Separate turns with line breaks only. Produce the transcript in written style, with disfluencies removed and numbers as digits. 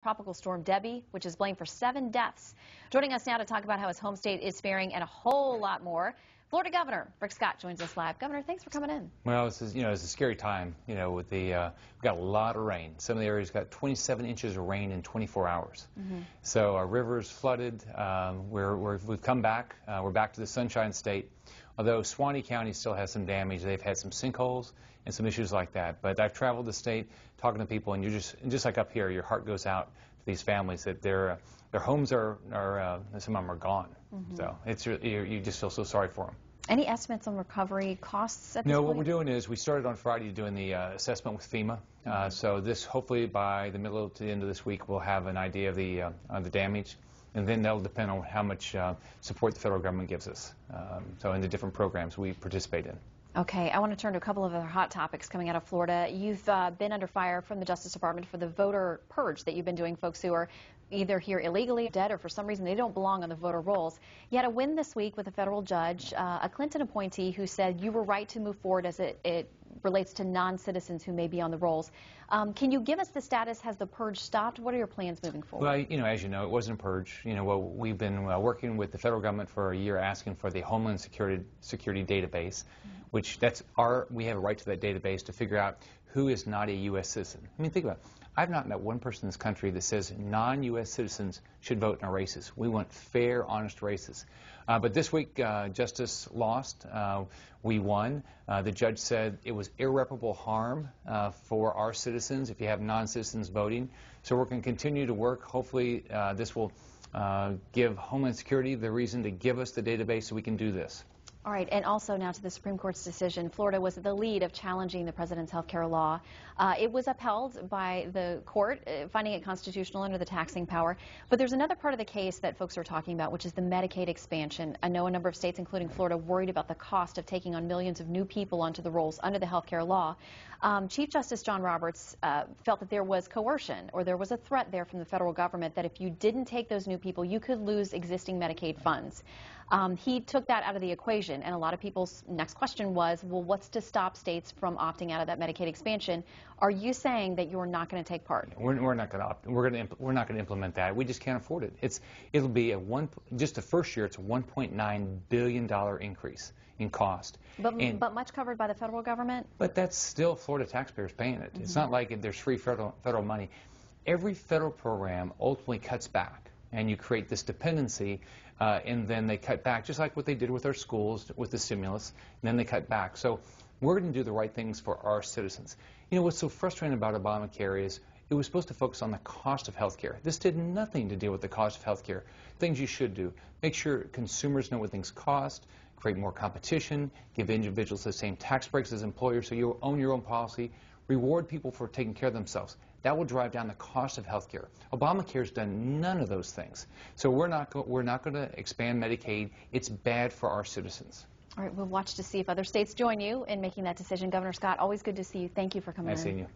Tropical storm Debbie, which is blamed for 7 deaths. Joining us now to talk about how his home state is faring and a whole lot more, Florida Governor Rick Scott joins us live. Governor, thanks for coming in.
Well, it's a scary time. With we've got a lot of rain. Some of the areas got 27 inches of rain in 24 hours. So our rivers flooded. We've come back. We're back to the Sunshine State. Although Suwannee County still has some damage. They've had some sinkholes and some issues like that. But I've traveled the state talking to people, and you're just like up here, your heart goes out to these families that their homes are some of them are gone. So you just feel so sorry for them.
Any estimates on recovery costs at this
No,
point?
what we're doing is we started on Friday doing the assessment with FEMA. So this, hopefully by the middle to the end of this week, we'll have an idea of the damage. And then that'll depend on how much support the federal government gives us. So in the different programs we participate in.
Okay, I want to turn to a couple of other hot topics coming out of Florida. You've been under fire from the Justice Department for the voter purge that you've been doing, folks who are either here illegally, dead, or for some reason they don't belong on the voter rolls. You had a win this week with a federal judge, a Clinton appointee, who said you were right to move forward as it relates to non-citizens who may be on the rolls. Can you give us the status? Has the purge stopped? What are your plans moving forward?
Well, as you know, it wasn't a purge. We've been working with the federal government for a year, asking for the Homeland Security database, which we have a right to that database to figure out who is not a U.S. citizen. I mean, think about it. I've not met one person in this country that says non-U.S. citizens should vote in our races. We want fair, honest races. But this week, Justice lost. We won. The judge said it was irreparable harm for our citizens if you have non-citizens voting. So we're going to continue to work. Hopefully, this will give Homeland Security the reason to give us the database so we can do this.
All right, and also now to the Supreme Court's decision. Florida was at the lead of challenging the president's health care law. It was upheld by the court, finding it constitutional under the taxing power. But there's another part of the case that folks are talking about, which is the Medicaid expansion. I know a number of states, including Florida, worried about the cost of taking on millions of new people onto the rolls under the health care law. Chief Justice John Roberts felt that there was coercion, or there was a threat there from the federal government that if you didn't take those new people, you could lose existing Medicaid funds. He took that out of the equation, and a lot of people's next question was, well, what's to stop states from opting out of that Medicaid expansion? Are you saying that you're not going to take part?
We're not going to opt. We're not going to implement that. We just can't afford it. It'll be just the first year. It's a $1.9 billion increase in cost.
But much covered by the federal government.
But that's still Florida taxpayers paying it. It's not like there's free federal money. Every federal program ultimately cuts back, and you create this dependency. And then they cut back, just like what they did with our schools, with the stimulus, and then they cut back. So we're going to do the right things for our citizens. What's so frustrating about Obamacare is it was supposed to focus on the cost of health care. This did nothing to deal with the cost of health care. Things you should do. Make sure consumers know what things cost, create more competition, give individuals the same tax breaks as employers so you own your own policy, reward people for taking care of themselves. That will drive down the cost of health care. Obamacare's done none of those things. So we're not going to expand Medicaid. It's bad for our citizens.
All right, we'll watch to see if other states join you in making that decision. Governor Scott, always good to see you. Thank you for coming in.
Nice seeing you.